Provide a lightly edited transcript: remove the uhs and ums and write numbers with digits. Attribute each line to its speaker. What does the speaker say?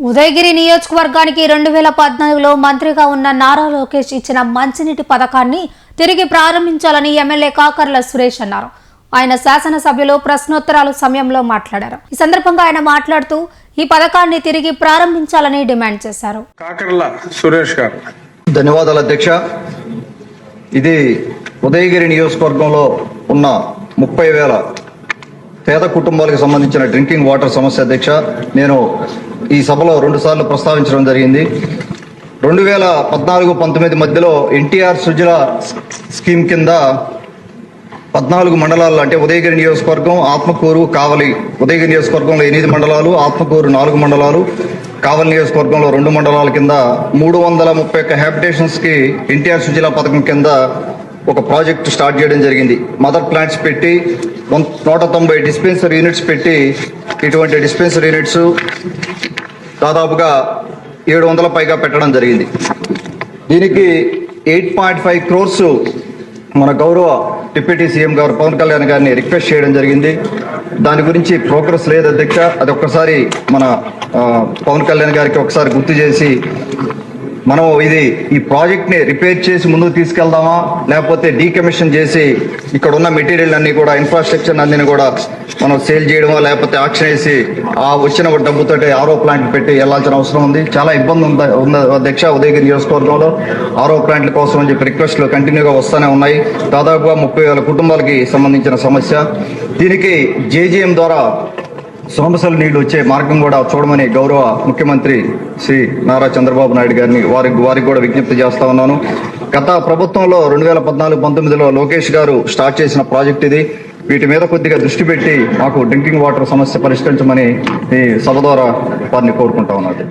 Speaker 1: ఉదయగిరి నియోజకవర్గానికి 2014లో మంత్రిగా ఉన్న నారా లోకేష్ ఇచ్చిన మంచినీటి పథకాన్ని తిరిగి ప్రారంభించాలని ఎమ్మెల్యే కాకర్ల సురేష్ అన్నారు. ఆయన శాసనసభ్యులు ప్రశ్నోత్తరాల సమయంలో మాట్లాడారు. ఈ సందర్భంగా ఆయన మాట్లాడుతూ ఈ పథకాన్ని తిరిగి ప్రారంభించాలని డిమాండ్ చేశారు.
Speaker 2: కాకర్ల సురేష్ గారు.
Speaker 3: ధన్యవాదాలు అధ్యక్ష. ఇది ఉదయగిరి నియోజకవర్గంలో ఉన్న 30,000 పేద కుటుంబాలకు సంబంధించిన డ్రింకింగ్ వాటర్ సమస్య అధ్యక్ష. నేను ఈ సభలో 2 సార్లు ప్రస్తావించడం జరిగింది. 2014-19 మధ్యలో ఎన్టీఆర్ సుజల స్కీమ్ కింద 14 మండలాలు అంటే ఉదయగిరి నియోజకవర్గం, ఆత్మకూరు, కావలి. ఉదయగిరి నియోజకవర్గంలో 8 మండలాలు, ఆత్మకూరు 4 మండలాలు, కావలి నియోజకవర్గంలో 2 మండలాల కింద 331 హ్యాబిటేషన్స్ కి ఎన్టీఆర్ సుజల పథకం కింద ఒక ప్రాజెక్టు స్టార్ట్ చేయడం జరిగింది. మదర్ ప్లాంట్స్ పెట్టి 190 డిస్పెన్సరీ యూనిట్స్ పెట్టి ఇటువంటి డిస్పెన్సరీ యూనిట్స్ దాదాపుగా 700 పైగా పెట్టడం జరిగింది. దీనికి 8.5 crores మన గౌరవ డిప్యూటీ సీఎం గారు పవన్ కళ్యాణ్ గారిని రిక్వెస్ట్ చేయడం జరిగింది. దాని గురించి ప్రోగ్రెస్ లేదు అధ్యక్ష. అది ఒక్కసారి మన పవన్ కళ్యాణ్ గారికి ఒకసారి గుర్తు చేసి మనం ఈ ప్రాజెక్ట్ ని రిపేర్ చేసి ముందుకు తీసుకెళ్దామా, లేకపోతే డీకమిషన్ చేసి ఇక్కడ ఉన్న మెటీరియల్ అన్ని కూడా, ఇన్ఫ్రాస్ట్రక్చర్ అన్ని కూడా మనం సేల్ చేయడమా, లేకపోతే ఆక్షన్ వేసి ఆ వచ్చిన డబ్బుతో ఆరో ప్లాంట్ పెట్టి వెళ్లాల్సిన అవసరం ఉంది. చాలా ఇబ్బంది ఉంది అధ్యక్ష. ఉదయగిరి నియోజకవర్గంలో ఆరో ప్లాంట్ల కోసం అని చెప్పి రిక్వెస్ట్లు కంటిన్యూగా వస్తూనే ఉన్నాయి. దాదాపుగా 30,000 కుటుంబాలకి సంబంధించిన సమస్య. దీనికి జేజీఎం ద్వారా సోమశల నీళ్లు వచ్చే మార్గం కూడా చూడమని గౌరవ ముఖ్యమంత్రి శ్రీ నారా చంద్రబాబు నాయుడు గారిని వారికి కూడా విజ్ఞప్తి చేస్తా ఉన్నాను. గత ప్రభుత్వంలో 2014-19లో లోకేష్ గారు స్టార్ట్ చేసిన ప్రాజెక్ట్ ఇది. వీటి మీద కొద్దిగా దృష్టి పెట్టి మాకు డ్రింకింగ్ వాటర్ సమస్య పరిష్కరించమని ఈ సభ ద్వారా వారిని కోరుకుంటా ఉన్నాను.